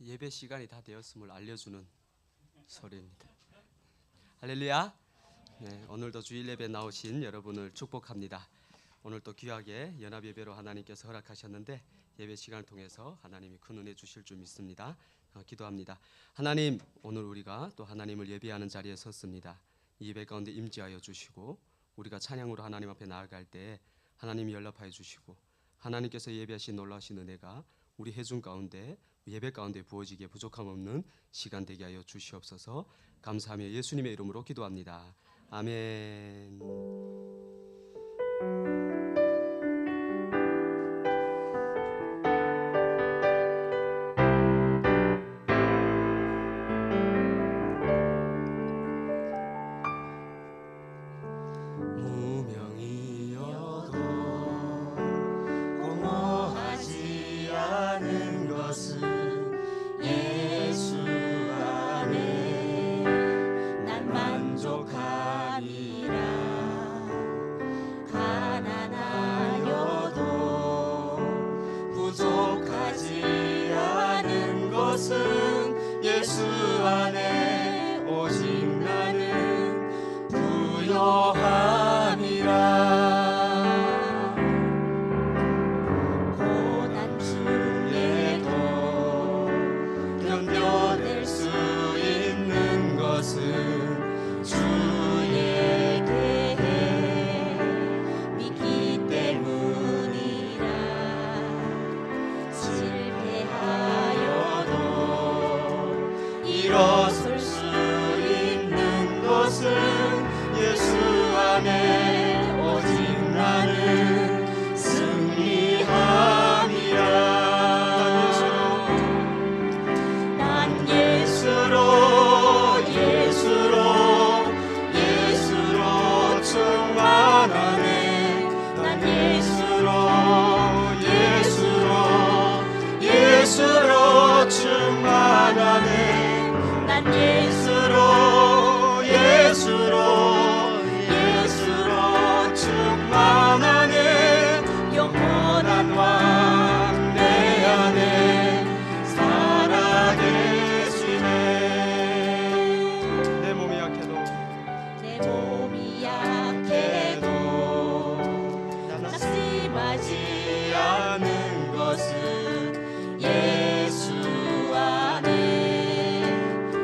예배 시간이 다 되었음을 알려주는 소리입니다. 할렐루야. 네, 오늘도 주일 예배 나오신 여러분을 축복합니다. 오늘 또 귀하게 연합 예배로 하나님께서 허락하셨는데 예배 시간을 통해서 하나님이 큰 은혜 주실 줄 믿습니다. 기도합니다. 하나님, 오늘 우리가 또 하나님을 예배하는 자리에 섰습니다. 이 예배 가운데 임재하여 주시고 우리가 찬양으로 하나님 앞에 나아갈 때 하나님이 연락하여 주시고 하나님께서 예배하신 놀라우신 은혜가 우리 회중 가운데 예배 가운데 부어지기에 부족함 없는 시간 되게 하여 주시옵소서. 감사하며 예수님의 이름으로 기도합니다. 아멘. 무명이어도 공허하지 않은 것은 예수 안에 난 만족하리라. 가난하여도 부족하지 않은 것은 예수 안에 오직 나는 부요함이라. 고난 중에도 견뎌낼 수 있는 것은 주에 대해 믿기 때문이라. 실패하여도 일어설 수 있는 것은 예수 안에 오직 나는 승리함이라. 난 예수로 충만하네. 난 예수로 충만하네. 난 예수로 충만하네. 영원한 왕 내 안에 살아계시네. 내 몸이 약해도 낙심하지 않은 것은 예수 안에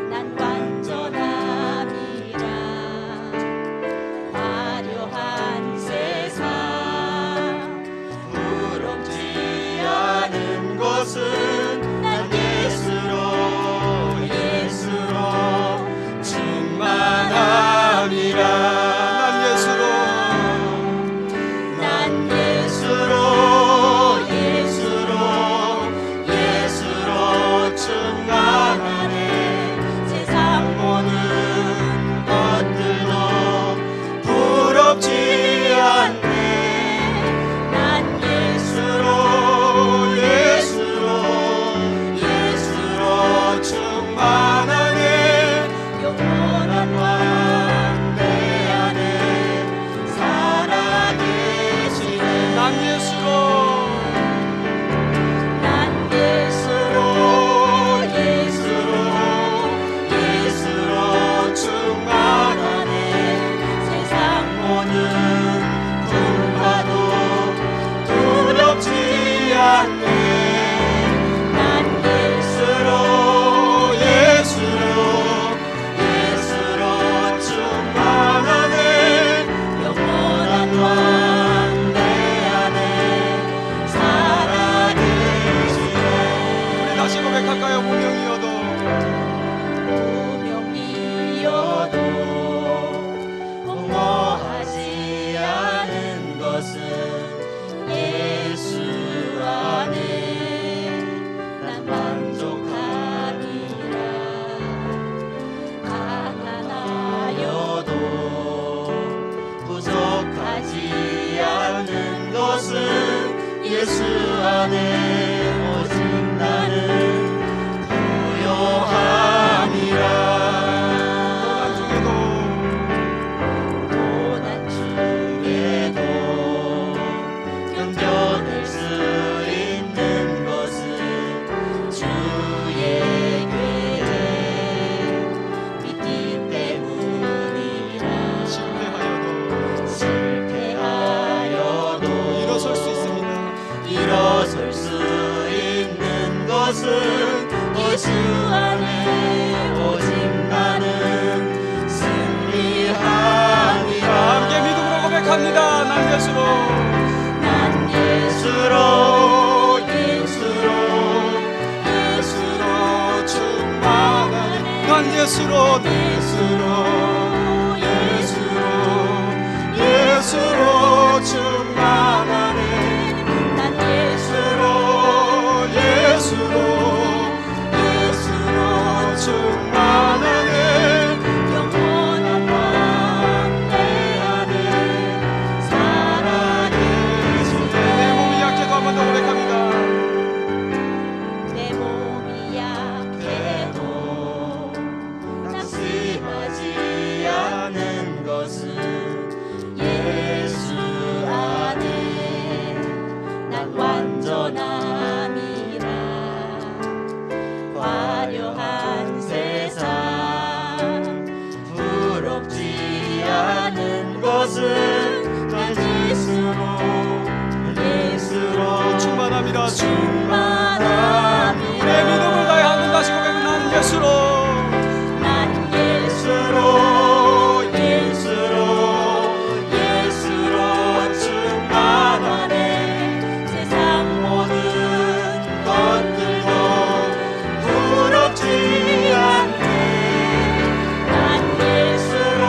난 완전함이라. 화려한 세상 부럽지 않은 것은 난 예수로 충만함이라. 예수로 충만하네. 세상 모든 것들도 부럽지 않네. 난 예수로 충만하네. 영원한 왕 내 안에 살아계시네. 난 예수로 충만하네. 세상 모든 풍파도 두렵지 않네. 난 예수로 충만하네. 영원한 왕 내 안에 살아계시네. 우리 다시 고백할까요? 무명이어도 공허하지 않은 것은 예수 안에 난 만족하리라. 가난하여도 부족하지 않은 것은 예수 안에 오직 나는 부요함이라. 고난 중에도 견뎌낼 수 있는 것은 주의 난 예수로 충만하네. 난 예수로 충만하네. 난 예수로 충만하네. 영원한 밤 내 안에 살아계 내 몸이 약해도 한 번 더 고백합니다. 내 몸이 약해도 낙심하지 않는 것은 예수 안에 난 완전함이라. 화려한 세상 부럽지 않은 것은 난 예수로 충만합니다. 충만함이라. 내 믿음을 다해 한번 다시 고백은 난 예수로 난 예수로 충만하네. 세상 모든 것들도 부럽지 않네. 난 예수로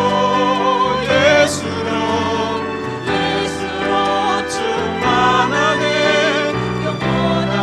충만하네. 영원한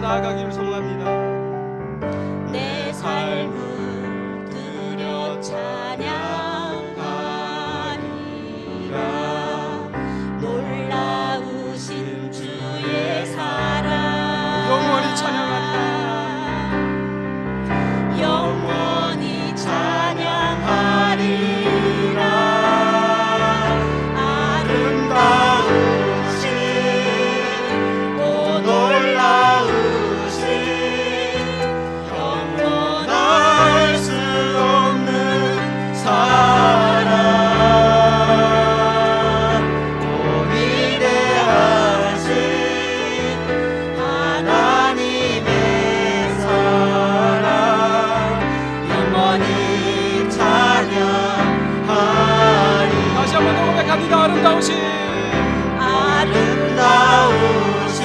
나아가기를 소망합니다. 내 삶을 드려 찬양하리라. 놀라우신 주의 사랑 영원히 찬양하리라. 영원히 찬양하리라. 아름다우신 오 놀라우신 영원할 수 없는 사랑 오 위대하신 하나님의 사랑 영원히 찬양하리. 다시 한번 더 고백합니다. 아름다우신 아름다우신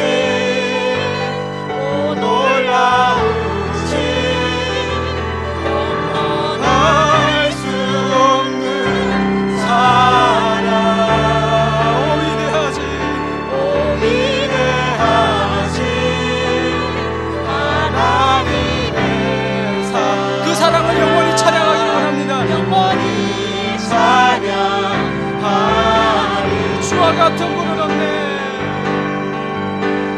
오 놀라우신 영원할 수 없는 사랑 오 위대하신 오 위대하신 하나님의 사랑 그 사랑을 영원히 찬양하기를 원합니다. 영원히 찬양하리. 주와 같은 분은 없네.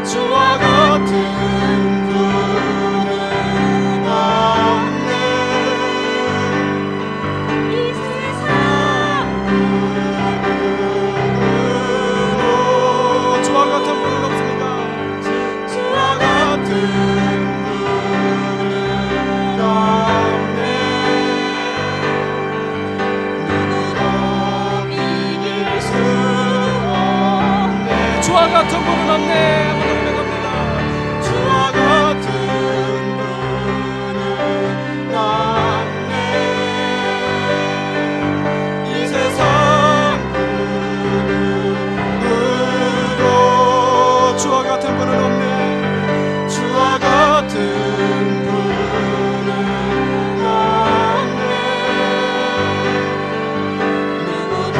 주와 같은 분은 없네. 이 세상 누구도 주와 같은 분은 없습니다. 주와 같은 분은 없네. 누구도 비길 수 없네. 주와 같은 분은 없네. 한번 더 고백합니다. 주와 같은 분은 없네. 이 세상 누구도 주와 같은 분은 없네. 주와 같은 분은 없네. 누구도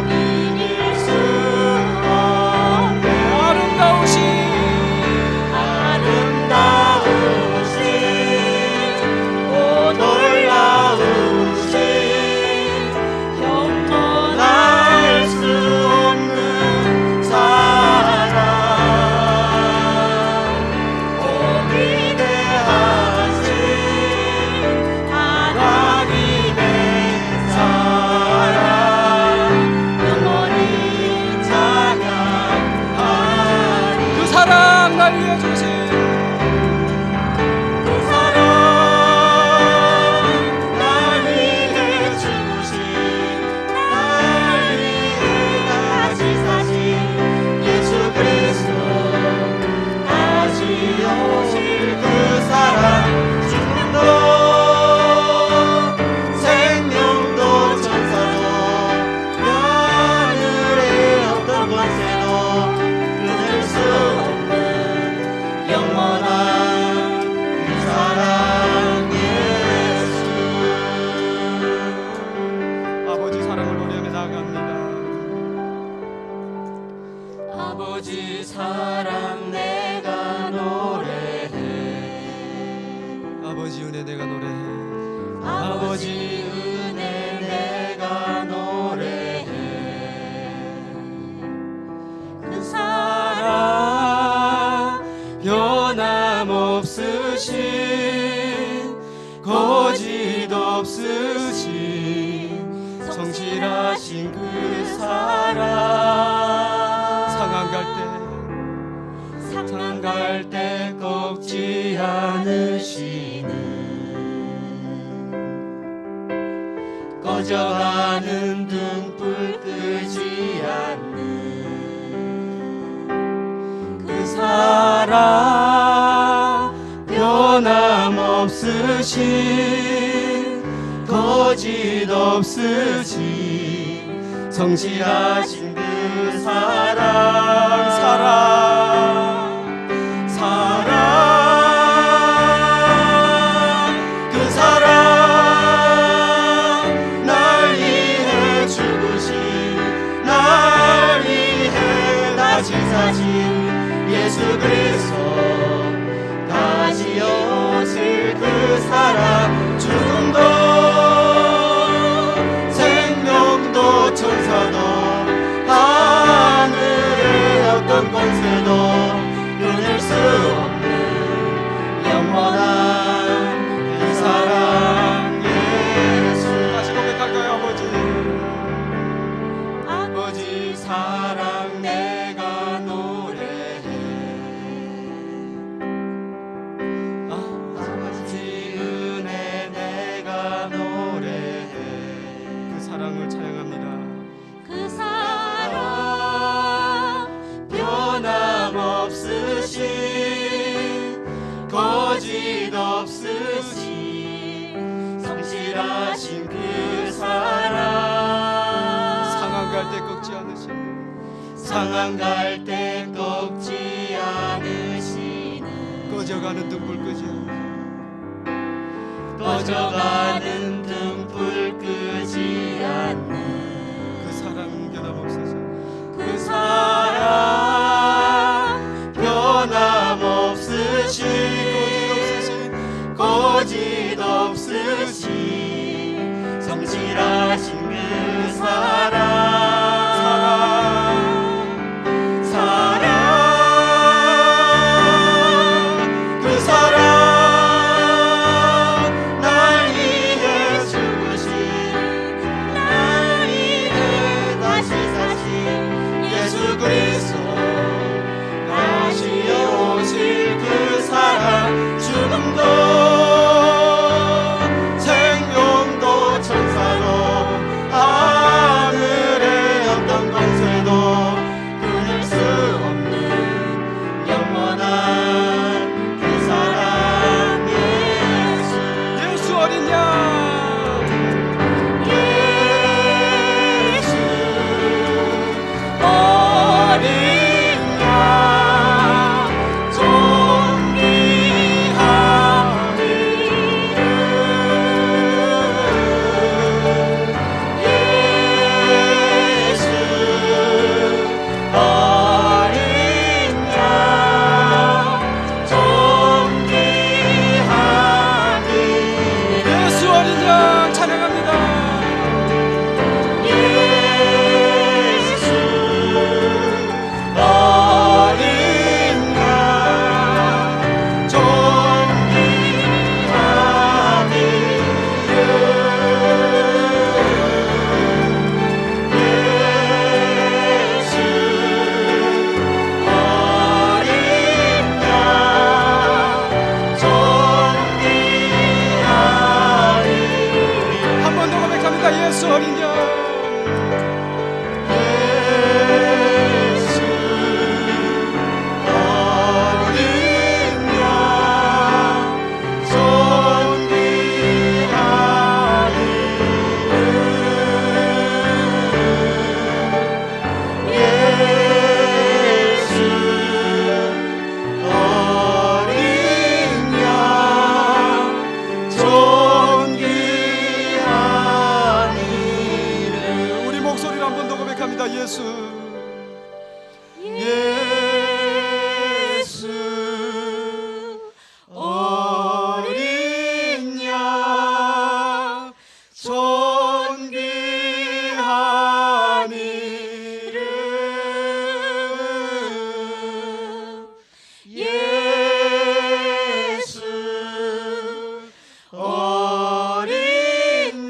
비길 수 없네. 아름다우신 아름다우신 오 놀라우신 영원할 수 없는 사랑 오 위대하신 하나님의 사랑 영원히 찬양하리. 그 사랑 날 위해 주신 그 사랑 날 위해 주신 날 위해 다시 사신 예수 그리스도 다시 오실 그 사랑 죽음도 생명도 천사도 하늘의 어떤 권세도 끊을 수 없는 영원한 그 사랑 예수. 아버지 사랑을 노래하며 나아갑니다. 아버지 사랑 내가 노래해. 아버지 은혜 내가 노래해. 아버지 은혜 내가 노래해. 그 사랑 변함없으신 거짓 없으신 성실하신 그 사랑 상한 갈 때 상한 갈 때 꺾지 않으시는 꺼져가는 등불 끄지 않는 그 사랑 변함없으신 거짓 없으신 성실하신 그 사랑 그 사랑 날 위해 죽으신 날 위해 다시 사신 예수 그리스도 사랑 내가 노래해 아버지 은혜 내가 노래해 그 사랑을 찬양합니다. 그 사랑 변함없으신 거짓 없으신 성실하신 그 사랑 상한 갈 때 꺾지 않으시는 상한 갈 때 꺾지 않으시는 꺼져가는 등불 끄지 꺼져가는 등불 끄지 않는 그 사랑 변함없으신 그 사랑 변함없으신 거짓 없으신 성실하신 그 그 사랑 날 위해 죽으신 날 위해 다시 사신 예수 그리스도 다시 오실 그 사랑 죽음도 생명도 천사도 하늘의 어떤 권세도 끊을 수 없는 영원한 그 사랑 예수 예수 어린 양 예수 어린 양 예수 어린 양 찬양합니다. 예수 어린 양 한 번 더 고백합니다. 예수 어린 양 예수 어린 양 존귀하리를 예수 어린 양 존귀하리를 우리 목소리를 한 번 더 고백합니다. 예수 예수 어린 양 존귀하니를 예수 어린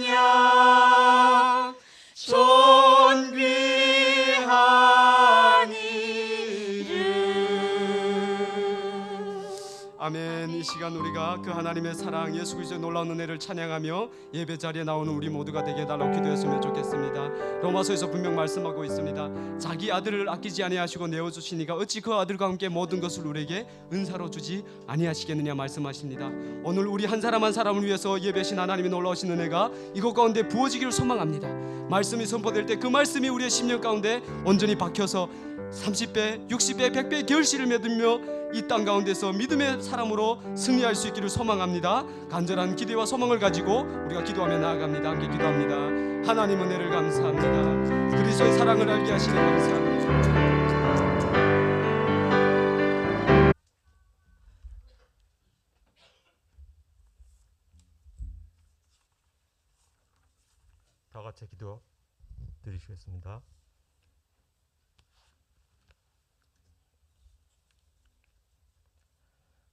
양 존귀하니를 아멘. 이 시간 우리가 그 하나님의 사랑 예수 그리스도의 놀라운 은혜를 찬양하며 예배 자리에 나오는 우리 모두가 되게 달라고 기도했으면 좋겠습니다. 로마서에서 분명 말씀하고 있습니다. 자기 아들을 아끼지 아니하시고 내어주시니가 어찌 그 아들과 함께 모든 것을 우리에게 은사로 주지 아니하시겠느냐 말씀하십니다. 오늘 우리 한 사람 한 사람을 위해서 예배신 하나님의 놀라우신 은혜가 이곳 가운데 부어지기를 소망합니다. 말씀이 선포될 때 그 말씀이 우리의 심령 가운데 온전히 박혀서 30배, 60배, 100배의 결실을 맺으며 이 땅 가운데서 믿음의 사람으로 승리할 수 있기를 소망합니다. 간절한 기대와 소망을 가지고 우리가 기도하며 나아갑니다. 함께 기도합니다. 하나님 은혜를 감사합니다. 그리스도의 사랑을 알게 하시니 감사합니다. 다 같이 기도 드리시겠습니다.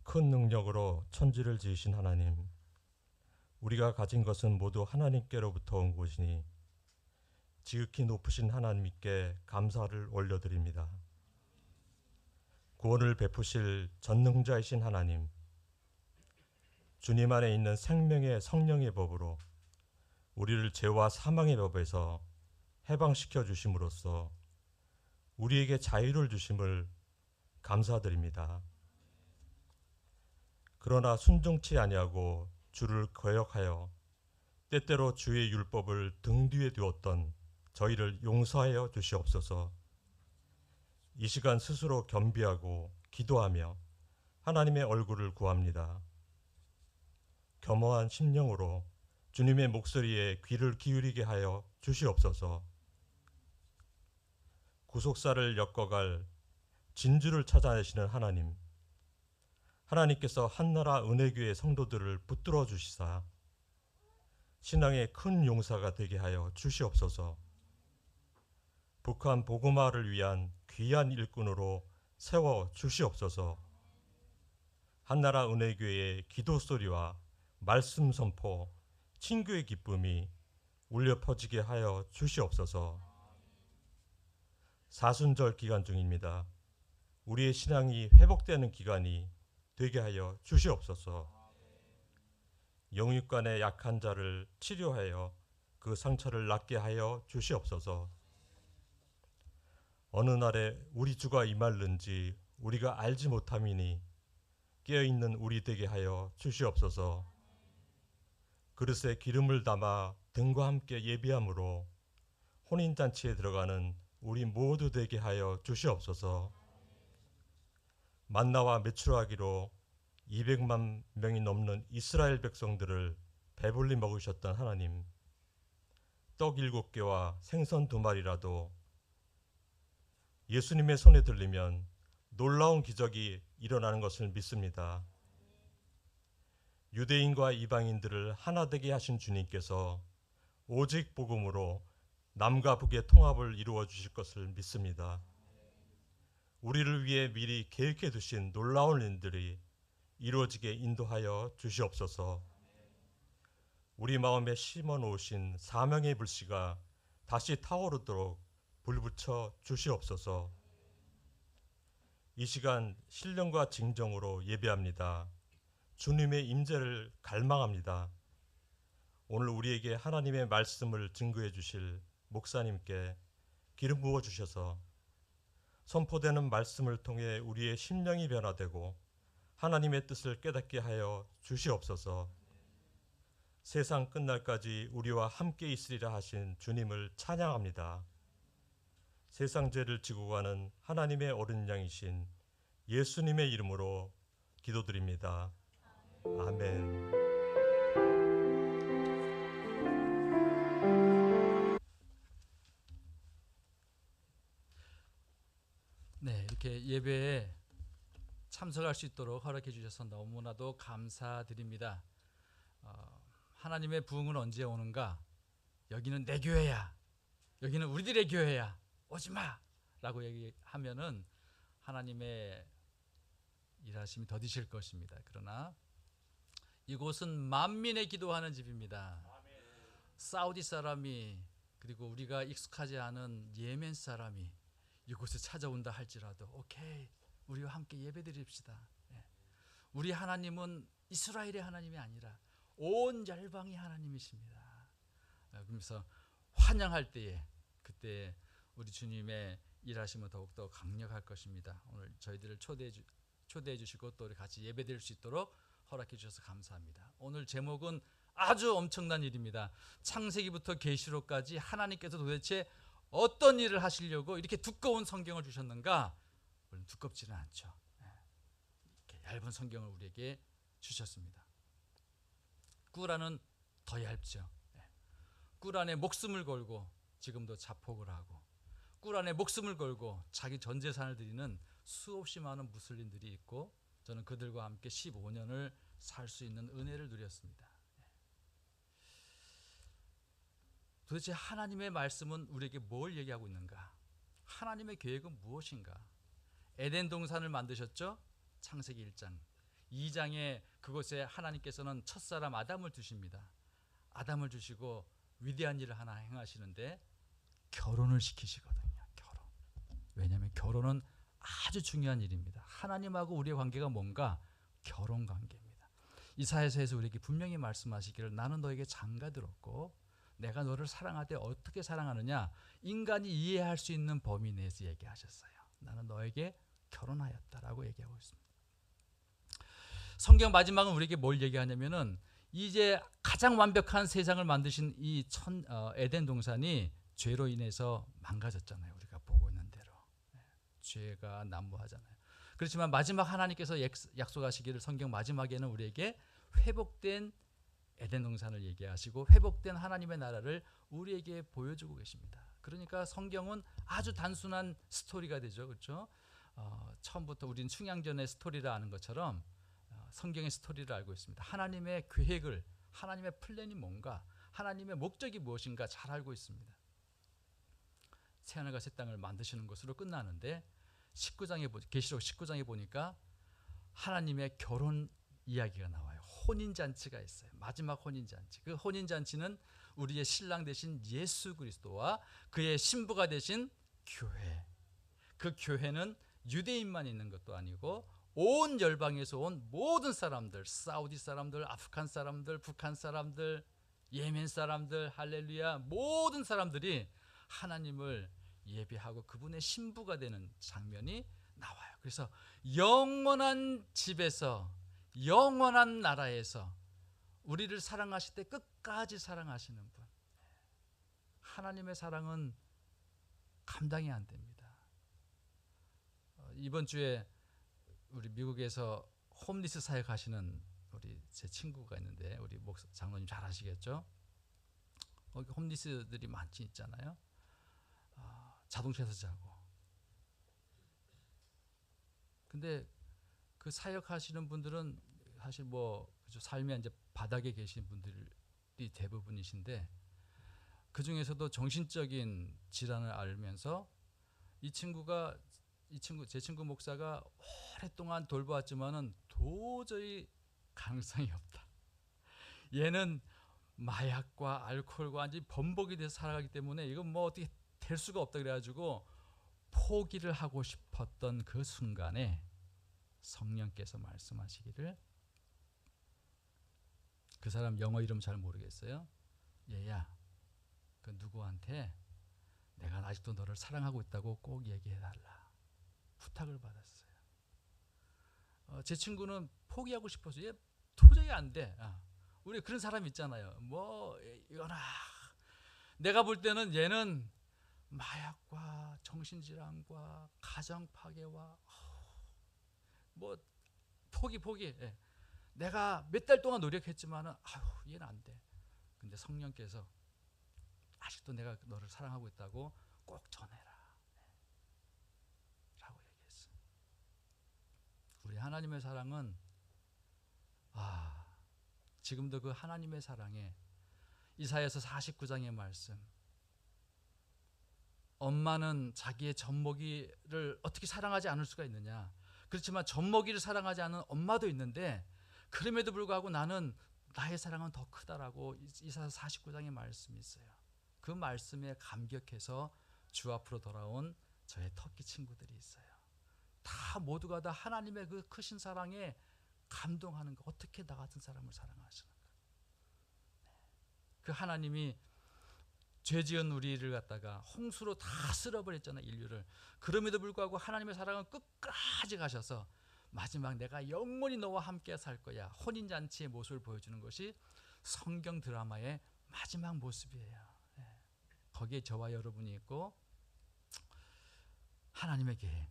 큰 능력으로 천지를 지으신 하나님, 우리가 가진 것은 모두 하나님께로부터 온 것이니 지극히 높으신 하나님께 감사를 올려드립니다. 구원을 베푸실 전능자이신 하나님, 주님 안에 있는 생명의 성령의 법으로 우리를 죄와 사망의 법에서 해방시켜 주심으로써 우리에게 자유를 주심을 감사드립니다. 그러나 순종치 아니하고 주를 거역하여 때때로 주의 율법을 등 뒤에 두었던 저희를 용서하여 주시옵소서. 이 시간 스스로 겸비하고 기도하며 하나님의 얼굴을 구합니다. 겸허한 심령으로 주님의 목소리에 귀를 기울이게 하여 주시옵소서. 구속사를 엮어갈 진주를 찾아내시는 하나님, 하나님께서 한나라 은혜교회 성도들을 붙들어 주시사 신앙의 큰 용사가 되게 하여 주시옵소서. 북한 복음화를 위한 귀한 일꾼으로 세워 주시옵소서. 한나라 은혜교회의 기도 소리와 말씀 선포, 친교의 기쁨이 울려 퍼지게 하여 주시옵소서. 사순절 기간 중입니다. 우리의 신앙이 회복되는 기간이 되게 하여 주시옵소서. 영육간의 약한 자를 치료하여 그 상처를 낫게 하여 주시옵소서. 어느 날에 우리 주가 임할는지 우리가 알지 못함이니 깨어있는 우리 되게 하여 주시옵소서. 그릇에 기름을 담아 등과 함께 예비함으로 혼인잔치에 들어가는 우리 모두 되게 하여 주시옵소서. 만나와 메추라기로 200만 명이 넘는 이스라엘 백성들을 배불리 먹으셨던 하나님, 떡 7개와 생선 2마리라도 예수님의 손에 들리면 놀라운 기적이 일어나는 것을 믿습니다. 유대인과 이방인들을 하나 되게 하신 주님께서 오직 복음으로 남과 북의 통합을 이루어 주실 것을 믿습니다. 우리를 위해 미리 계획해 두신 놀라운 일들이 이루어지게 인도하여 주시옵소서. 우리 마음에 심어 놓으신 사명의 불씨가 다시 타오르도록 불붙여 주시옵소서. 이 시간 신령과 진정으로 예배합니다. 주님의 임재를 갈망합니다. 오늘 우리에게 하나님의 말씀을 증거해 주실 목사님께 기름 부어 주셔서 선포되는 말씀을 통해 우리의 심령이 변화되고 하나님의 뜻을 깨닫게 하여 주시옵소서. 세상 끝날까지 우리와 함께 있으리라 하신 주님을 찬양합니다. 세상 죄를 지고 가는 하나님의 어린 양이신 예수님의 이름으로 기도드립니다. 아멘. 네, 이렇게 예배에 참석할 수 있도록 허락해 주셔서 너무나도 감사드립니다. 하나님의 부흥은 언제 오는가? 여기는 내 교회야. 여기는 우리들의 교회야. 오지 마! 라고 얘기하면은 하나님의 일하심이 더디실 것입니다. 그러나 이곳은 만민의 기도하는 집입니다. 사우디 사람이 그리고 우리가 익숙하지 않은 예멘 사람이 이곳에 찾아온다 할지라도 오케이, 우리와 함께 예배드립시다. 우리 하나님은 이스라엘의 하나님이 아니라 온 열방의 하나님이십니다. 그러면서 환영할 때에 그때 우리 주님의 일하심은 더욱더 강력할 것입니다. 오늘 저희들을 초대해 주시고 또 우리 같이 예배드릴 수 있도록 허락해 주셔서 감사합니다. 오늘 제목은 아주 엄청난 일입니다. 창세기부터 계시록까지 하나님께서 도대체 어떤 일을 하시려고 이렇게 두꺼운 성경을 주셨는가? 물론 두껍지는 않죠. 이렇게 얇은 성경을 우리에게 주셨습니다. 꿀안은 더 얇죠. 꿀 안에 목숨을 걸고 지금도 자폭을 하고 꿀 안에 목숨을 걸고 자기 전 재산을 드리는 수없이 많은 무슬림들이 있고 저는 그들과 함께 15년을 살 수 있는 은혜를 누렸습니다. 도대체 하나님의 말씀은 우리에게 뭘 얘기하고 있는가? 하나님의 계획은 무엇인가? 에덴 동산을 만드셨죠? 창세기 1장. 2장에 그곳에 하나님께서는 첫사람 아담을 두십니다. 아담을 주시고 위대한 일을 하나 행하시는데 결혼을 시키시거든요. 결혼. 왜냐하면 결혼은 아주 중요한 일입니다. 하나님하고 우리의 관계가 뭔가 결혼 관계입니다. 이사야서에서 우리에게 분명히 말씀하시기를 나는 너에게 장가들었고 내가 너를 사랑하되 어떻게 사랑하느냐 인간이 이해할 수 있는 범위 내에서 얘기하셨어요. 나는 너에게 결혼하였다라고 얘기하고 있습니다. 성경 마지막은 우리에게 뭘 얘기하냐면은 이제 가장 완벽한 세상을 만드신 이 에덴 동산이 죄로 인해서 망가졌잖아요. 우리가 보고 있는 대로 죄가 난무하잖아요. 그렇지만 마지막 하나님께서 약속하시기를 성경 마지막에는 우리에게 회복된 에덴 동산을 얘기하시고 회복된 하나님의 나라를 우리에게 보여주고 계십니다. 그러니까 성경은 아주 단순한 스토리가 되죠. 그렇죠? 처음부터 우리는 충양전의 스토리를 아는 것처럼 성경의 스토리를 알고 있습니다. 하나님의 계획을, 하나님의 플랜이 뭔가, 하나님의 목적이 무엇인가 잘 알고 있습니다. 새하늘과 새 땅을 만드시는 것으로 끝나는데 계시록 19장에 보니까 하나님의 결혼 이야기가 나와요. 혼인잔치가 있어요. 마지막 혼인잔치. 그 혼인잔치는 우리의 신랑 되신 예수 그리스도와 그의 신부가 되신 교회. 그 교회는 유대인만 있는 것도 아니고 온 열방에서 온 모든 사람들, 사우디 사람들, 아프간 사람들, 북한 사람들, 예멘 사람들, 할렐루야, 모든 사람들이 하나님을 예배하고 그분의 신부가 되는 장면이 나와요. 그래서 영원한 집에서 영원한 나라에서 우리를 사랑하실 때 끝까지 사랑하시는 분. 하나님의 사랑은 감당이 안 됩니다. 이번 주에 우리 미국에서 홈리스 사역하시는 우리 제 친구가 있는데 우리 장로님 잘 아시겠죠? 거기 홈리스들이 많지 있잖아요. 자동차에서 자고. 근데 그 사역하시는 분들은 사실 삶에 이제 바닥에 계신 분들이 대부분이신데 그 중에서도 정신적인 질환을 앓으면서 제 친구 목사가 오랫동안 돌보았지만은 도저히 가능성이 없다. 얘는 마약과 알코올과 완전히 범벅이 돼서 살아가기 때문에 이건 어떻게 될 수가 없다 그래가지고 포기를 하고 싶었던 그 순간에 성령께서 말씀하시기를 그 사람 영어 이름 잘 모르겠어요. 얘야, 그 누구한테 내가 아직도 너를 사랑하고 있다고 꼭 얘기해달라 부탁을 받았어요. 제 친구는 포기하고 싶어서 얘 도저히 안 돼. 우리 그런 사람 있잖아요. 이거나 내가 볼 때는 얘는 마약과 정신질환과 가정파괴와 포기. 내가 몇 달 동안 노력했지만은 얘는 안 돼. 근데 성령께서 아직도 내가 너를 사랑하고 있다고 꼭 전해라. 라고 얘기했어요. 우리 하나님의 사랑은 지금도 그 하나님의 사랑에 이사야서 49장의 말씀 엄마는 자기의 젖먹이를 어떻게 사랑하지 않을 수가 있느냐. 그렇지만 젖먹이를 사랑하지 않은 엄마도 있는데 그럼에도 불구하고 나는 나의 사랑은 더 크다라고 이사야서 49장의 말씀이 있어요. 그 말씀에 감격해서 주 앞으로 돌아온 저의 터키 친구들이 있어요. 모두가 다 하나님의 그 크신 사랑에 감동하는 거. 어떻게 나 같은 사람을 사랑하시는가. 그 하나님이 죄지은 우리를 갖다가 홍수로 다 쓸어버렸잖아요. 인류를. 그럼에도 불구하고 하나님의 사랑은 끝까지 가셔서 마지막 내가 영원히 너와 함께 살 거야. 혼인잔치의 모습을 보여주는 것이 성경 드라마의 마지막 모습이에요. 거기에 저와 여러분이 있고 하나님의 계획.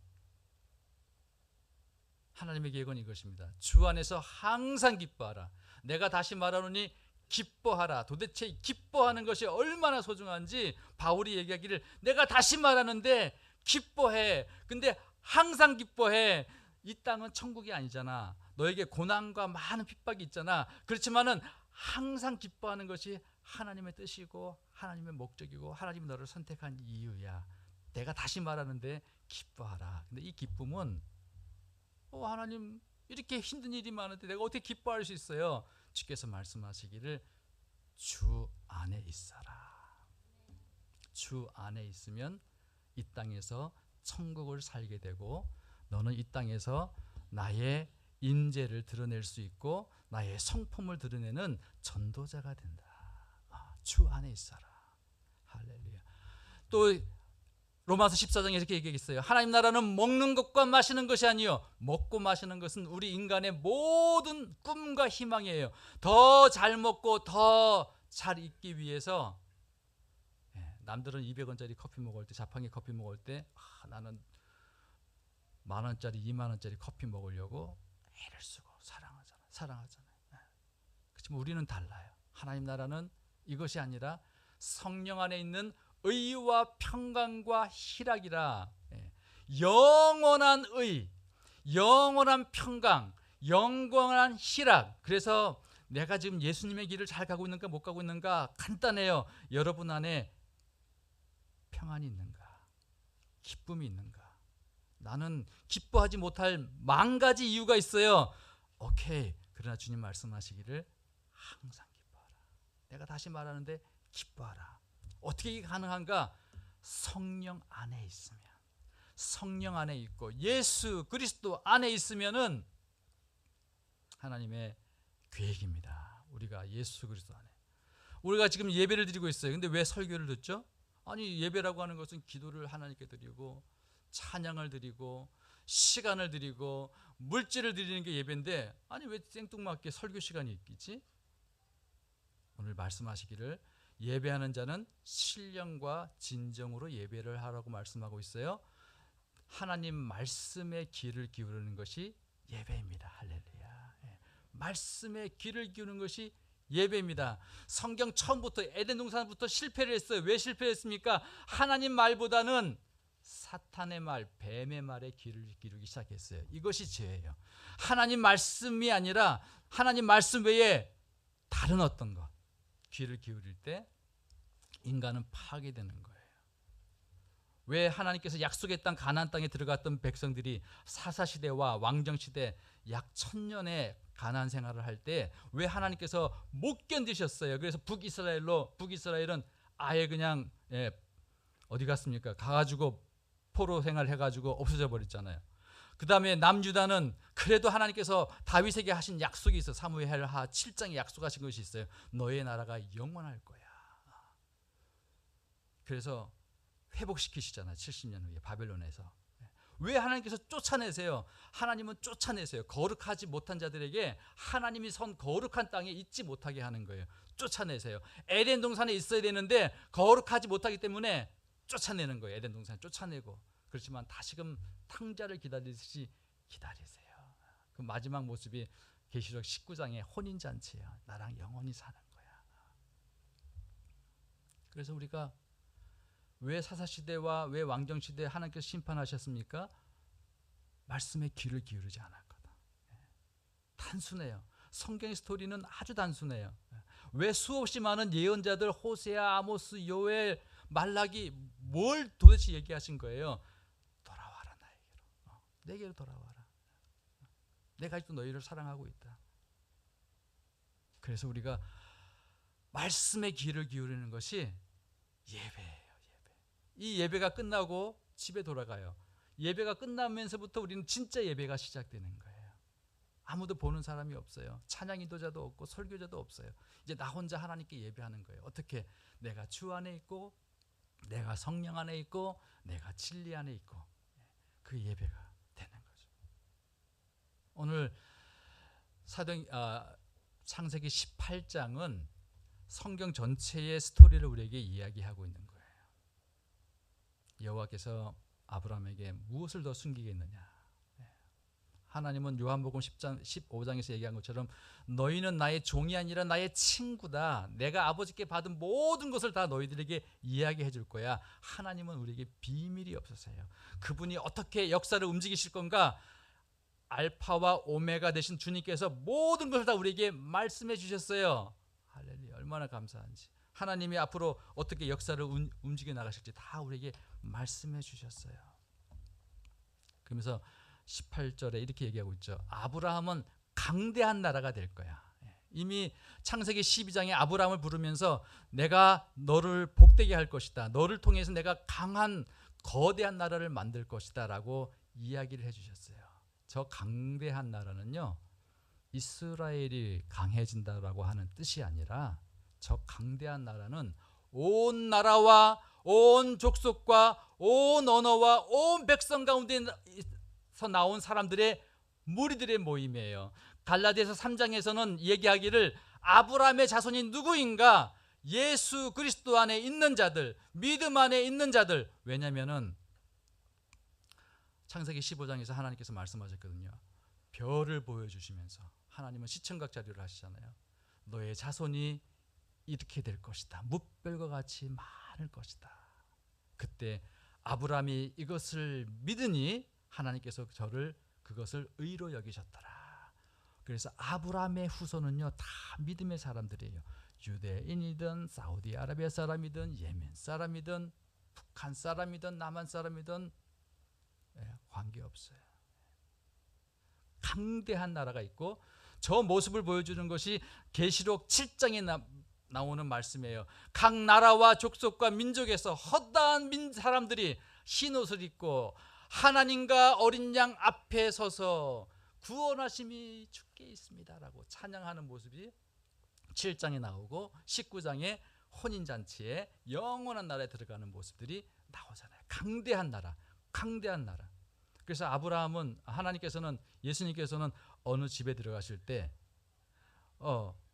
하나님의 계획은 이것입니다. 주 안에서 항상 기뻐하라. 내가 다시 말하노니 기뻐하라. 도대체 기뻐하는 것이 얼마나 소중한지 바울이 얘기하기를 내가 다시 말하는데 기뻐해. 근데 항상 기뻐해. 이 땅은 천국이 아니잖아. 너에게 고난과 많은 핍박이 있잖아. 그렇지만은 항상 기뻐하는 것이 하나님의 뜻이고 하나님의 목적이고 하나님이 너를 선택한 이유야. 내가 다시 말하는데 기뻐하라. 근데 이 기쁨은 하나님 이렇게 힘든 일이 많은데 내가 어떻게 기뻐할 수 있어요? 주께서 말씀하시기를 주 안에 있어라. 주 안에 있으면 이 땅에서 천국을 살게 되고 너는 이 땅에서 나의 인재를 드러낼 수 있고 나의 성품을 드러내는 전도자가 된다. 주 안에 있어라. 할렐루야. 또 로마서 14장에 이렇게 얘기했어요. 하나님 나라는 먹는 것과 마시는 것이 아니요 먹고 마시는 것은 우리 인간의 모든 꿈과 희망이에요. 더 잘 먹고 더 잘 있기 위해서 남들은 200원짜리 커피 먹을 때 자판기 커피 먹을 때 나는 10,000원짜리 20,000원짜리 커피 먹으려고 애를 쓰고 사랑하잖아요. 그렇지만 우리는 달라요. 하나님 나라는 이것이 아니라 성령 안에 있는 의와 평강과 희락이라. 영원한 의, 영원한 평강, 영원한 희락. 그래서 내가 지금 예수님의 길을 잘 가고 있는가 못 가고 있는가 간단해요. 여러분 안에 평안이 있는가, 기쁨이 있는가. 나는 기뻐하지 못할 10,000가지 이유가 있어요. 오케이. 그러나 주님 말씀하시기를 항상 기뻐하라. 내가 다시 말하는데 기뻐하라. 어떻게 이게 가능한가? 성령 안에 있으면, 성령 안에 있고 예수 그리스도 안에 있으면은 하나님의 계획입니다. 우리가 예수 그리스도 안에. 우리가 지금 예배를 드리고 있어요. 근데 왜 설교를 듣죠? 아니 예배라고 하는 것은 기도를 하나님께 드리고 찬양을 드리고 시간을 드리고 물질을 드리는 게 예배인데 아니 왜 생뚱맞게 설교 시간이 있겠지? 오늘 말씀하시기를 예배하는 자는 신령과 진정으로 예배를 하라고 말씀하고 있어요. 하나님 말씀에 귀를 기울이는 것이 예배입니다. 할렐루야. 말씀에 귀를 기울이는 것이 예배입니다. 성경 처음부터 에덴 동산부터 실패를 했어요. 왜 실패했습니까? 하나님 말보다는 사탄의 말, 뱀의 말에 귀를 기울이기 시작했어요. 이것이 죄예요. 하나님 말씀이 아니라 하나님 말씀 외에 다른 어떤 것 귀를 기울일 때 인간은 파괴되는 거예요. 왜 하나님께서 약속의 땅 가나안 땅에 들어갔던 백성들이 사사시대와 왕정시대 약 1000년의 가나안 생활을 할 때 왜 하나님께서 못 견디셨어요? 그래서 북이스라엘은 아예 그냥 어디 갔습니까? 가가지고 포로 생활 해가지고 없어져 버렸잖아요. 그 다음에 남유다는 그래도 하나님께서 다윗에게 하신 약속이 있어요. 사무엘하 7장에 약속하신 것이 있어요. 너의 나라가 영원할 거야. 그래서 회복시키시잖아요. 70년 후에 바벨론에서. 왜 하나님께서 쫓아내세요? 하나님은 쫓아내세요. 거룩하지 못한 자들에게 하나님이 선 거룩한 땅에 있지 못하게 하는 거예요. 쫓아내세요. 에덴 동산에 있어야 되는데 거룩하지 못하기 때문에 쫓아내는 거예요. 에덴 동산에 쫓아내고. 그렇지만 다시금 탕자를 기다리듯이 기다리세요. 그 마지막 모습이 계시록 19장의 혼인잔치예요. 나랑 영원히 사는 거야. 그래서 우리가 왜 사사시대와 왜 왕정시대 하나님께서 심판하셨습니까? 말씀에 귀를 기울이지 않았거든. 단순해요. 성경의 스토리는 아주 단순해요. 왜 수없이 많은 예언자들 호세아, 아모스, 요엘, 말라기 뭘 도대체 얘기하신 거예요? 돌아와라 나에게로. 내게로 돌아와라. 내가 아직도 너희를 사랑하고 있다. 그래서 우리가 말씀에 귀를 기울이는 것이 예배예요. 이 예배가 끝나고 집에 돌아가요. 예배가 끝나면서부터 우리는 진짜 예배가 시작되는 거예요. 아무도 보는 사람이 없어요. 찬양 인도자도 없고 설교자도 없어요. 이제 나 혼자 하나님께 예배하는 거예요. 어떻게? 내가 주 안에 있고 내가 성령 안에 있고 내가 진리 안에 있고 그 예배가 되는 거죠. 오늘 창세기 18장은 성경 전체의 스토리를 우리에게 이야기하고 있는 거예요. 여호와께서 아브라함에게 무엇을 더 숨기겠느냐? 하나님은 요한복음 15장에서 얘기한 것처럼 너희는 나의 종이 아니라 나의 친구다. 내가 아버지께 받은 모든 것을 다 너희들에게 이야기해 줄 거야. 하나님은 우리에게 비밀이 없으세요. 그분이 어떻게 역사를 움직이실 건가? 알파와 오메가 되신 주님께서 모든 것을 다 우리에게 말씀해 주셨어요. 할렐루야. 얼마나 감사한지. 하나님이 앞으로 어떻게 역사를 움직여 나가실지 다 우리에게 말씀해 주셨어요. 그러면서 18절에 이렇게 얘기하고 있죠. 아브라함은 강대한 나라가 될 거야. 이미 창세기 12장에 아브라함을 부르면서 내가 너를 복되게 할 것이다. 너를 통해서 내가 강한 거대한 나라를 만들 것이다 라고 이야기를 해주셨어요. 저 강대한 나라는요, 이스라엘이 강해진다라고 하는 뜻이 아니라 저 강대한 나라는 온 나라와 온 족속과 온 언어와 온 백성 가운데서 나온 사람들의 무리들의 모임이에요. 갈라디아서 3장에서는 얘기하기를 아브라함의 자손이 누구인가? 예수 그리스도 안에 있는 자들, 믿음 안에 있는 자들. 왜냐하면은 창세기 15장에서 하나님께서 말씀하셨거든요. 별을 보여주시면서 하나님은 시청각 자료를 하시잖아요. 너의 자손이 이렇게 될 것이다. 뭇별과 같이 많을 것이다. 그때 아브라함이 이것을 믿으니 하나님께서 그것을 의로 여기셨더라. 그래서 아브라함의 후손은요, 다 믿음의 사람들이에요. 유대인이든 사우디아라비아 사람이든 예멘 사람이든 북한 사람이든 남한 사람이든 관계없어요. 강대한 나라가 있고 저 모습을 보여주는 것이 계시록 7장에 나오는 말씀이에요. 각 나라와 족속과 민족에서 허다한 사람들이 흰옷을 입고 하나님과 어린 양 앞에 서서 구원하심이 주께 있습니다라고 찬양하는 모습이 7장에 나오고 19장에 혼인잔치에 영원한 나라에 들어가는 모습들이 나오잖아요. 강대한 나라, 강대한 나라. 그래서 아브라함은, 하나님께서는, 예수님께서는 어느 집에 들어가실 때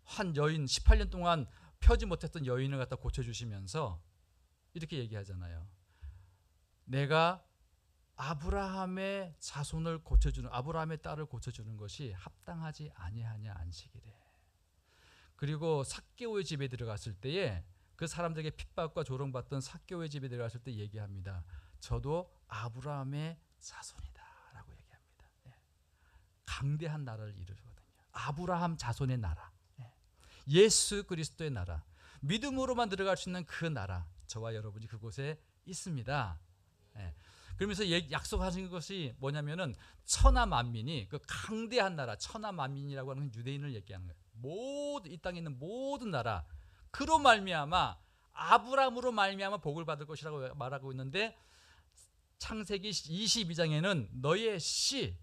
한 여인 18년 동안 펴지 못했던 여인을 갖다 고쳐주시면서 이렇게 얘기하잖아요. 내가 아브라함의 자손을 고쳐주는, 아브라함의 딸을 고쳐주는 것이 합당하지 아니하냐 안식이래. 그리고 삭개오의 집에 들어갔을 때에 그 사람들에게 핍박과 조롱받던 삭개오의 집에 들어갔을 때 얘기합니다. 저도 아브라함의 자손이다 라고 얘기합니다. 강대한 나라를 이루거든요. 아브라함 자손의 나라, 예수 그리스도의 나라, 믿음으로만 들어갈 수 있는 그 나라, 저와 여러분이 그곳에 있습니다. 그러면서 약속하신 것이 뭐냐면은 천하 만민이, 그 강대한 나라, 천하 만민이라고 하는 유대인을 얘기하는 거예요. 모든 이 땅에 있는 모든 나라, 그로 말미암아, 아브라함으로 말미암아 복을 받을 것이라고 말하고 있는데, 창세기 22장에는 너의 씨,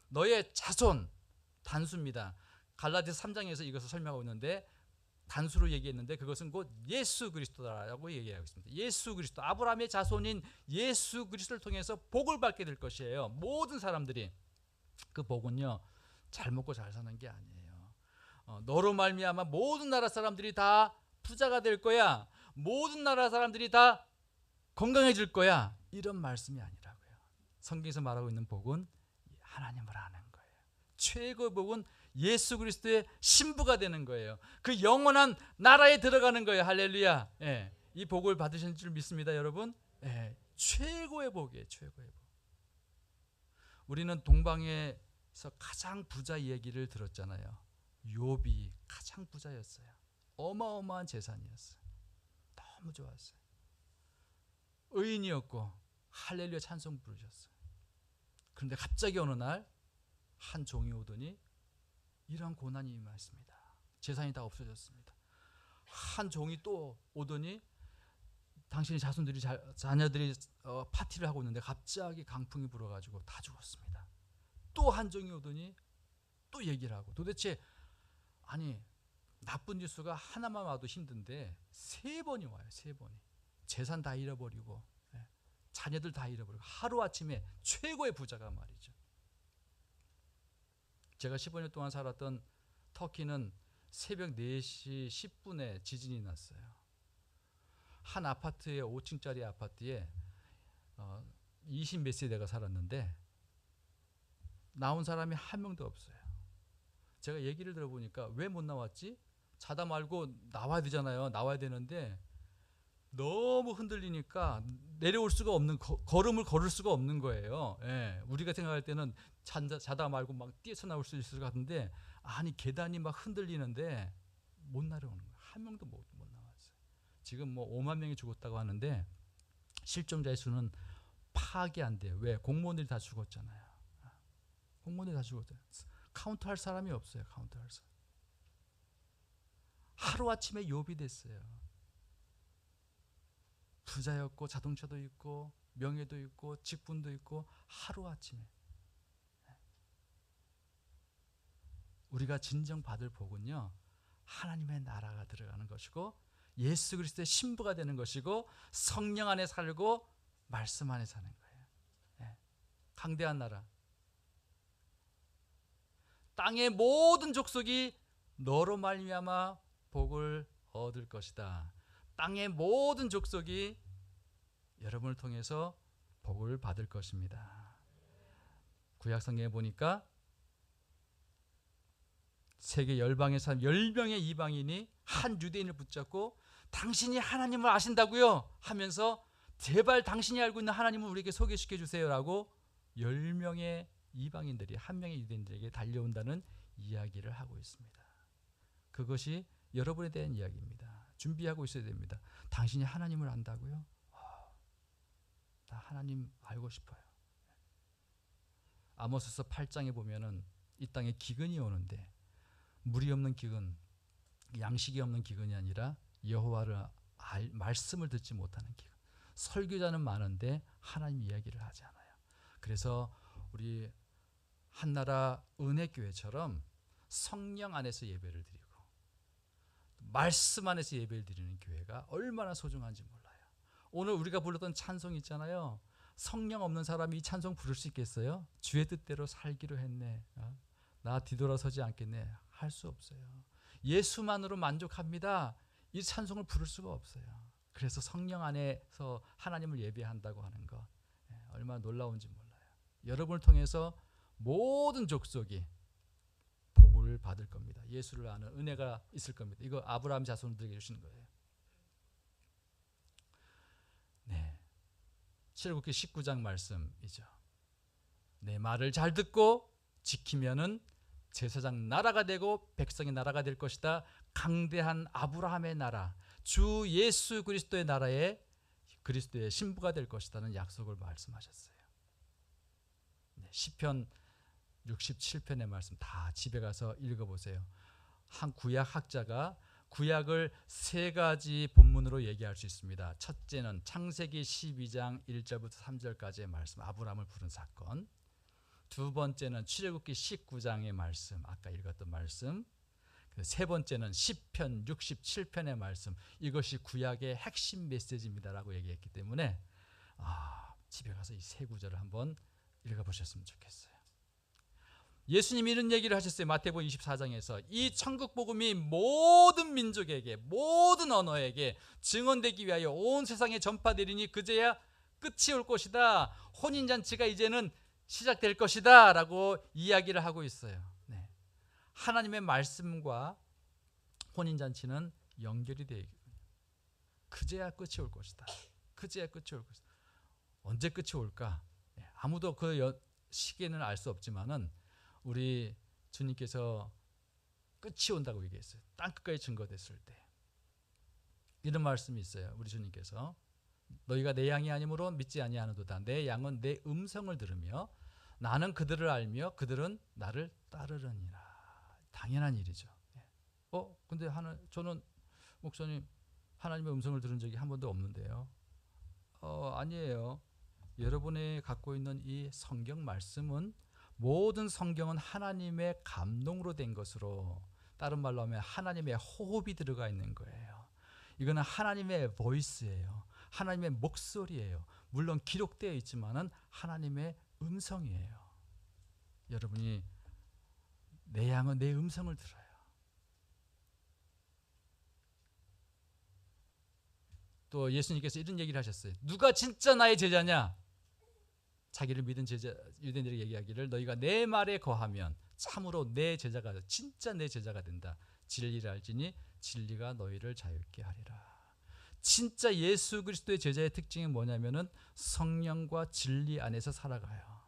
너의 자손, 단수입니다. 갈라디아서 3장에서 이것을 설명하고 있는데 단수로 얘기했는데 그것은 곧 예수 그리스도라고 얘기하고 있습니다. 예수 그리스도, 아브라함의 자손인 예수 그리스도를 통해서 복을 받게 될 것이에요. 모든 사람들이. 그 복은요, 잘 먹고 잘 사는 게 아니에요. 너로 말미암아 모든 나라 사람들이 다 부자가 될 거야. 모든 나라 사람들이 다 건강해질 거야. 이런 말씀이 아니라고요. 성경에서 말하고 있는 복은 하나님을 아는 거예요. 최고의 복은 예수 그리스도의 신부가 되는 거예요. 그 영원한 나라에 들어가는 거예요. 할렐루야. 이 복을 받으실 줄 믿습니다, 여러분. 최고의 복이에요. 최고의 복. 우리는 동방에서 가장 부자 얘기를 들었잖아요. 욥이 가장 부자였어요. 어마어마한 재산이었어요. 너무 좋았어요. 의인이었고 할렐루야 찬송 부르셨어요. 그런데 갑자기 어느 날 한 종이 오더니 이러한 고난이 임했습니다. 재산이 다 없어졌습니다. 한 종이 또 오더니 당신의 자녀들이 파티를 하고 있는데 갑자기 강풍이 불어가지고 다 죽었습니다. 또 한 종이 오더니 또 얘기를 하고, 도대체 아니 나쁜 뉴스가 하나만 와도 힘든데 3번이 와요. 3번이. 재산 다 잃어버리고 자녀들 다 잃어버리고 하루아침에 최고의 부자가 말이죠. 제가 15년 동안 살았던 터키는 새벽 4시 10분에 지진이 났어요. 한 아파트에 5층짜리 아파트에 20몇 세대가 살았는데 나온 사람이 한 명도 없어요. 제가 얘기를 들어보니까 왜 못 나왔지? 자다 말고 나와야 되잖아요. 나와야 되는데 너무 흔들리니까 내려올 수가 없는, 걸음을 걸을 수가 없는 거예요. 우리가 생각할 때는 자다 말고 막 뛰어서 나올 수 있을 것 같은데, 아니 계단이 막 흔들리는데 못 내려오는 거예요. 한 명도 못 나왔어요. 지금 뭐 5만 명이 죽었다고 하는데 실종자의 수는 파악이 안 돼요. 왜? 공무원들이 다 죽었잖아요. 공무원들이 다 죽었잖아요. 카운트할 사람이 없어요. 카운트할 사람. 하루아침에 욥이 됐어요. 부자였고 자동차도 있고 명예도 있고 직분도 있고 하루아침에. 우리가 진정 받을 복은요, 하나님의 나라가 들어가는 것이고 예수 그리스도의 신부가 되는 것이고 성령 안에 살고 말씀 안에 사는 거예요. 강대한 나라. 땅의 모든 족속이 너로 말미암아 복을 얻을 것이다. 땅의 모든 족속이 여러분을 통해서 복을 받을 것입니다. 구약 성경에 보니까 세계 열방의 사람 10명의 이방인이 한 유대인을 붙잡고 당신이 하나님을 아신다고요? 하면서 제발 당신이 알고 있는 하나님을 우리에게 소개시켜 주세요라고 10명의 이방인들이 한 명의 유대인들에게 달려온다는 이야기를 하고 있습니다. 그것이 여러분에 대한 이야기입니다. 준비하고 있어야 됩니다. 당신이 하나님을 안다고요? 나 하나님 알고 싶어요. 아모스서 8장에 보면은 이 땅에 기근이 오는데 물이 없는 기근, 양식이 없는 기근이 아니라 여호와를 말씀을 듣지 못하는 기근. 설교자는 많은데 하나님 이야기를 하지 않아요. 그래서 우리 한나라 은혜교회처럼 성령 안에서 예배를 드리고 말씀 안에서 예배를 드리는 교회가 얼마나 소중한지 몰라요. 오늘 우리가 불렀던 찬송 있잖아요. 성령 없는 사람이 이 찬송 부를 수 있겠어요? 주의 뜻대로 살기로 했네. 나 뒤돌아서지 않겠네. 할 수 없어요. 예수만으로 만족합니다. 이 찬송을 부를 수가 없어요. 그래서 성령 안에서 하나님을 예배한다고 하는 것 얼마나 놀라운지 몰라요. 여러분을 통해서 모든 족속이 복을 받을 겁니다. 예수를 아는 은혜가 있을 겁니다. 이거 아브라함 자손들에게 주시는 거예요. 네, 출애굽기 19장 말씀이죠. 내 말을 잘 듣고 지키면은 제사장 나라가 되고 백성의 나라가 될 것이다. 강대한 아브라함의 나라, 주 예수 그리스도의 나라에 그리스도의 신부가 될 것이라는 약속을 말씀하셨어요. 네, 시편 67편의 말씀 다 집에 가서 읽어보세요. 한 구약 학자가 구약을 세 가지 본문으로 얘기할 수 있습니다. 첫째는 창세기 12장 1절부터 3절까지의 말씀, 아브라함을 부른 사건. 두 번째는 출애굽기 19장의 말씀, 아까 읽었던 말씀. 세 번째는 시편 67편의 말씀, 이것이 구약의 핵심 메시지입니다라고 얘기했기 때문에 집에 가서 이 세 구절을 한번 읽어보셨으면 좋겠어요. 예수님이 이런 얘기를 하셨어요. 마태복음 24장에서 이 천국 복음이 모든 민족에게 모든 언어에게 증언되기 위하여 온 세상에 전파되리니 그제야 끝이 올 것이다. 혼인잔치가 이제는 시작될 것이다 라고 이야기를 하고 있어요. 네. 하나님의 말씀과 혼인잔치는 연결이 되어 있거든요. 그제야 끝이 올 것이다. 그제야 끝이 올 것이다. 언제 끝이 올까? 네. 아무도 그 시기는 알 수 없지만은 우리 주님께서 끝이 온다고 얘기했어요. 땅끝까지 증거됐을 때. 이런 말씀이 있어요. 우리 주님께서 너희가 내 양이 아니므로 믿지 아니하는도다. 내 양은 내 음성을 들으며 나는 그들을 알며 그들은 나를 따르느니라. 당연한 일이죠. 근데 저는 목사님 하나님의 음성을 들은 적이 한 번도 없는데요. 아니에요. 여러분이 갖고 있는 이 성경 말씀은 모든 성경은 하나님의 감동으로 된 것으로, 다른 말로 하면 하나님의 호흡이 들어가 있는 거예요. 이거는 하나님의 보이스예요. 하나님의 목소리예요. 물론 기록되어 있지만은 하나님의 음성이에요. 여러분이 내 양은 내 음성을 들어요. 또 예수님께서 이런 얘기를 하셨어요. 누가 진짜 나의 제자냐? 자기를 믿은 제자 유대인들에게 얘기하기를 너희가 내 말에 거하면 참으로 내 제자가, 진짜 내 제자가 된다. 진리를 알지니 진리가 너희를 자유케 하리라. 진짜 예수 그리스도의 제자의 특징이 뭐냐면은 성령과 진리 안에서 살아가요.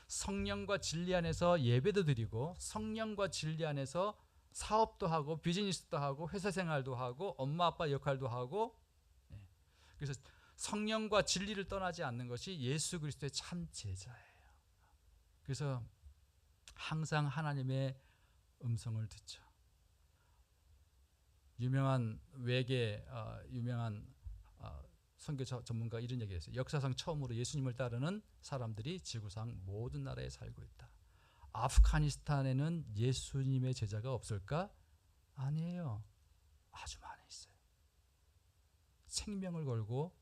성령과 진리 안에서 예배도 드리고 성령과 진리 안에서 사업도 하고 비즈니스도 하고 회사 생활도 하고 엄마 아빠 역할도 하고. 그래서 성령과 진리를 떠나지 않는 것이 예수 그리스도의 참 제자예요. 그래서 항상 하나님의 음성을 듣죠. 유명한 외계 유명한 선교 전문가 이런 얘기를 했어요. 역사상 처음으로 예수님을 따르는 사람들이 지구상 모든 나라에 살고 있다. 아프가니스탄에는 예수님의 제자가 없을까? 아니에요. 아주 많이 있어요. 생명을 걸고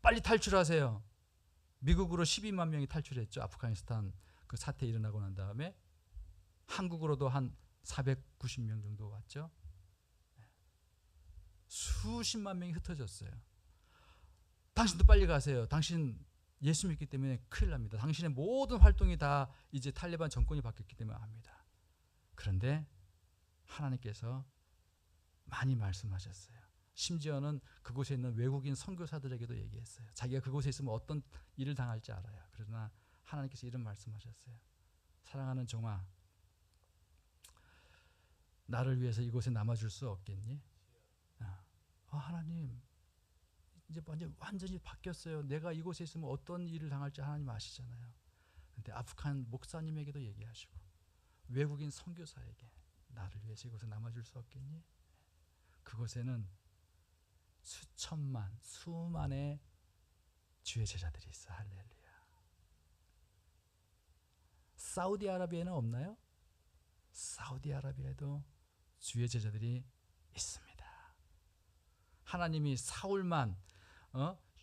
빨리 탈출하세요. 미국으로 12만 명이 탈출했죠. 아프가니스탄 그 사태 일어나고 난 다음에 한국으로도 한 490명 정도 왔죠. 수십만 명이 흩어졌어요. 당신도 빨리 가세요. 당신 예수 믿기 때문에 큰일 납니다. 당신의 모든 활동이 다 이제 탈레반 정권이 바뀌었기 때문에 합니다. 그런데 하나님께서 많이 말씀하셨어요. 심지어는 그곳에 있는 외국인 선교사들에게도 얘기했어요. 자기가 그곳에 있으면 어떤 일을 당할지 알아요. 그러나 하나님께서 이런 말씀하셨어요. 사랑하는 종아, 나를 위해서 이곳에 남아줄 수 없겠니? 하나님, 이제 완전히 바뀌었어요. 내가 이곳에 있으면 어떤 일을 당할지 하나님 아시잖아요. 그런데 아프간 목사님에게도 얘기하시고 외국인 선교사에게 나를 위해서 이곳에 남아줄 수 없겠니? 그곳에는 수천만, 수만의 주의 제자들이 있어. 할렐루야. 사우디아라비아에는 없나요? 사우디아라비아에도 주의 제자들이 있습니다. 하나님이 사울만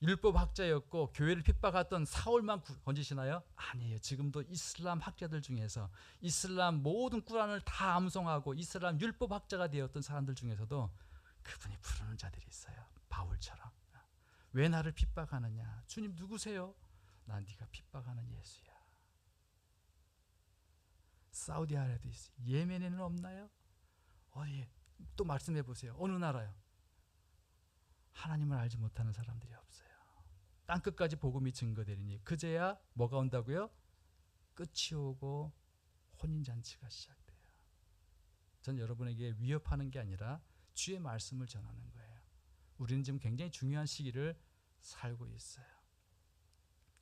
율법 학자였고 교회를 핍박했던 사울만 건지시나요? 아니에요. 지금도 이슬람 학자들 중에서 이슬람 모든 꾸란을 다 암송하고 이슬람 율법 학자가 되었던 사람들 중에서도 그분이 부르는 자들이 있어요. 바울처럼. 왜 나를 핍박하느냐? 주님 누구세요? 난 네가 핍박하는 예수야. 사우디아라비아도 있어요. 예멘에는 없나요? 어디 또 말씀해 보세요. 어느 나라요? 하나님을 알지 못하는 사람들이 없어요. 땅끝까지 복음이 증거되리니 그제야 뭐가 온다고요? 끝이 오고 혼인잔치가 시작돼요. 전 여러분에게 위협하는 게 아니라 주의 말씀을 전하는 거예요. 우리는 지금 굉장히 중요한 시기를 살고 있어요.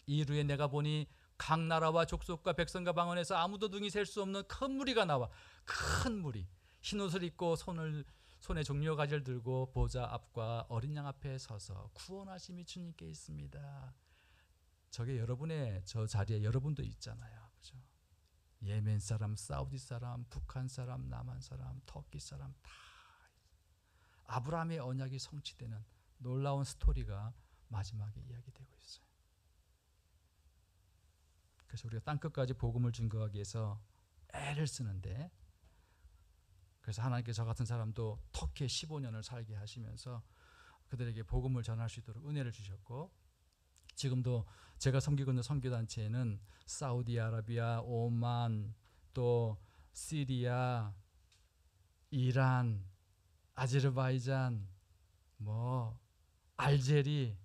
이루에 내가 보니 각 나라와 족속과 백성과 방언에서 아무도 능히 셀 수 없는 큰 무리가 나와. 큰 무리. 흰옷을 입고 손에 종려 가지를 들고 보좌 앞과 어린 양 앞에 서서 구원하심이 주님께 있습니다. 저게 여러분의 저 자리에 여러분도 있잖아요. 그죠? 예멘 사람, 사우디 사람, 북한 사람, 남한 사람, 터키 사람 다 아브라함의 언약이 성취되는 놀라운 스토리가 마지막에 이야기되고 있어요. 그래서 우리가 땅끝까지 복음을 증거하기 위해서 애를 쓰는데, 그래서 하나님께 저 같은 사람도 터키에 15년을 살게 하시면서 그들에게 복음을 전할 수 있도록 은혜를 주셨고, 지금도 제가 섬기고 있는 선교단체에는 사우디아라비아, 오만, 또 시리아, 이란, 아제르바이잔, 알제리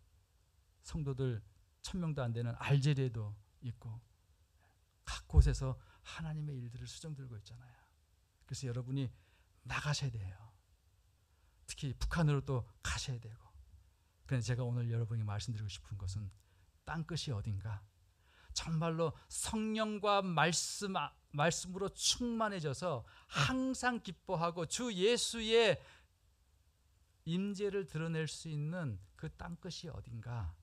성도들 1000명도 안 되는 알제리에도 있고 각 곳에서 하나님의 일들을 수정들고 있잖아요. 그래서 여러분이 나가셔야 돼요. 특히 북한으로 또 가셔야 되고. 그런데 제가 오늘 여러분에게 말씀드리고 싶은 것은 땅끝이 어딘가, 정말로 성령과 말씀으로 충만해져서 항상 기뻐하고 주 예수의 임재를 드러낼 수 있는 그 땅끝이 어딘가.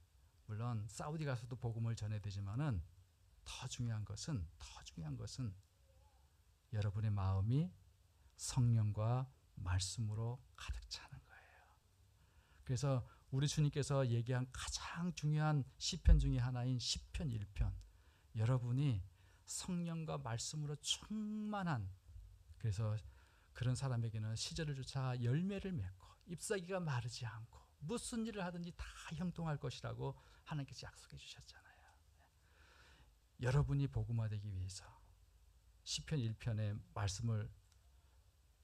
물론 사우디 가서도 복음을 전해야 되지만은 더 중요한 것은 여러분의 마음이 성령과 말씀으로 가득 차는 거예요. 그래서 우리 주님께서 얘기한 가장 중요한 시편 중에 하나인 시편 1편, 여러분이 성령과 말씀으로 충만한, 그래서 그런 사람에게는 시절을 조차 열매를 맺고 잎사귀가 마르지 않고 무슨 일을 하든지 다 형통할 것이라고 하나님께서 약속해 주셨잖아요. 여러분이 복음화되기 위해서 시편 1편의 말씀을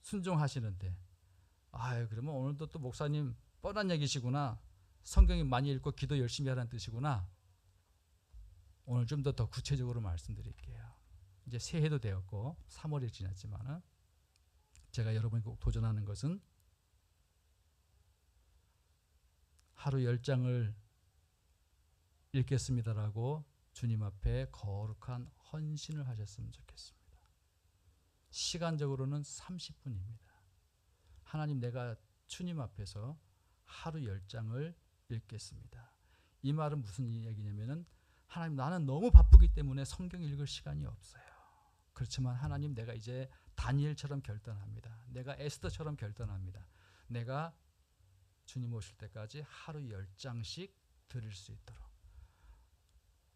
순종하시는데, 그러면 오늘도 또 목사님 뻔한 얘기시구나, 성경이 많이 읽고 기도 열심히 하라는 뜻이구나. 오늘 좀 더 구체적으로 말씀드릴게요. 이제 새해도 되었고 3월이 지났지만은 제가 여러분이 꼭 도전하는 것은 하루 10장을 읽겠습니다라고 주님 앞에 거룩한 헌신을 하셨으면 좋겠습니다. 시간적으로는 30분입니다. 하나님, 내가 주님 앞에서 하루 10장을 읽겠습니다. 이 말은 무슨 얘기냐면은, 하나님, 나는 너무 바쁘기 때문에 성경 읽을 시간이 없어요. 그렇지만 하나님, 내가 이제 다니엘처럼 결단합니다. 내가 에스더처럼 결단합니다. 내가 주님 오실 때까지 하루 10장씩 드릴 수 있도록.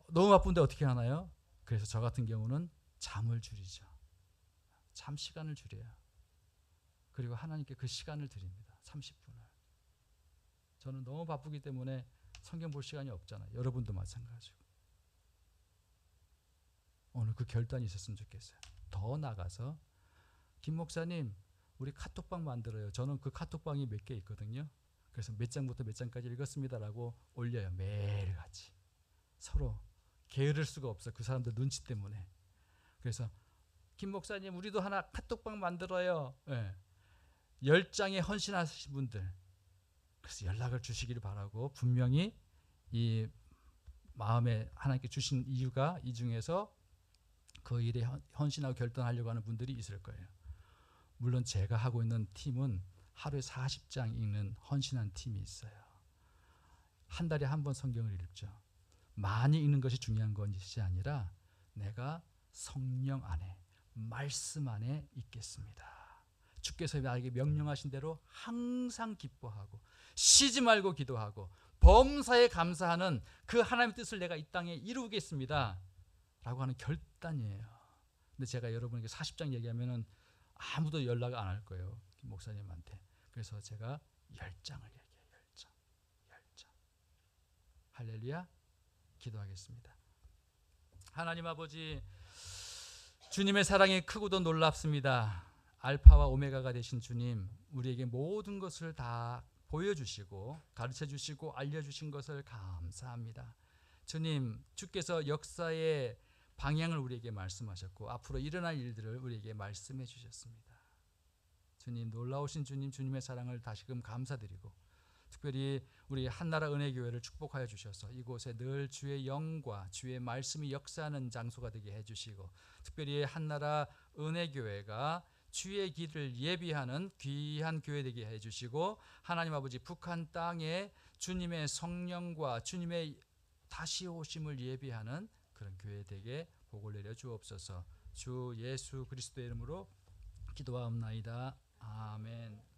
너무 바쁜데 어떻게 하나요? 그래서 저 같은 경우는 잠을 줄이죠. 잠 시간을 줄여요. 그리고 하나님께 그 시간을 드립니다. 30분을. 저는 너무 바쁘기 때문에 성경 볼 시간이 없잖아요. 여러분도 마찬가지고. 오늘 그 결단이 있었으면 좋겠어요. 더 나가서, 김 목사님, 우리 카톡방 만들어요. 저는 그 카톡방이 몇 개 있거든요. 그래서 몇 장부터 몇 장까지 읽었습니다라고 올려요. 매일같이. 서로 게으를 수가 없어. 그 사람들 눈치 때문에. 그래서 김 목사님, 우리도 하나 카톡방 만들어요. 네. 10장에 헌신하신 분들, 그래서 연락을 주시기를 바라고, 분명히 이 마음에 하나님께 주신 이유가 이 중에서 그 일에 헌신하고 결단하려고 하는 분들이 있을 거예요. 물론 제가 하고 있는 팀은 하루에 40장 읽는 헌신한 팀이 있어요. 한 달에 한 번 성경을 읽죠. 많이 읽는 것이 중요한 것이 아니라 내가 성령 안에, 말씀 안에 있겠습니다. 주께서 나에게 명령하신 대로 항상 기뻐하고 쉬지 말고 기도하고 범사에 감사하는 그 하나님의 뜻을 내가 이 땅에 이루겠습니다 라고 하는 결단이에요. 근데 제가 여러분에게 40장 얘기하면은 아무도 연락 안 할 거예요, 김 목사님한테. 그래서 제가 10장을 얘기해요. 10장. 할렐루야. 기도하겠습니다. 하나님 아버지, 주님의 사랑이 크고도 놀랍습니다. 알파와 오메가가 되신 주님, 우리에게 모든 것을 다 보여주시고 가르쳐주시고 알려주신 것을 감사합니다. 주님, 주께서 역사의 방향을 우리에게 말씀하셨고 앞으로 일어날 일들을 우리에게 말씀해 주셨습니다. 주님, 놀라우신 주님, 주님의 사랑을 다시금 감사드리고, 특별히 우리 한나라 은혜교회를 축복하여 주셔서 이곳에 늘 주의 영과 주의 말씀이 역사하는 장소가 되게 해주시고, 특별히 한나라 은혜교회가 주의 길을 예비하는 귀한 교회 되게 해주시고, 하나님 아버지, 북한 땅에 주님의 성령과 주님의 다시 오심을 예비하는 그런 교회 되게 복을 내려 주옵소서. 주 예수 그리스도의 이름으로 기도하옵나이다. 아멘.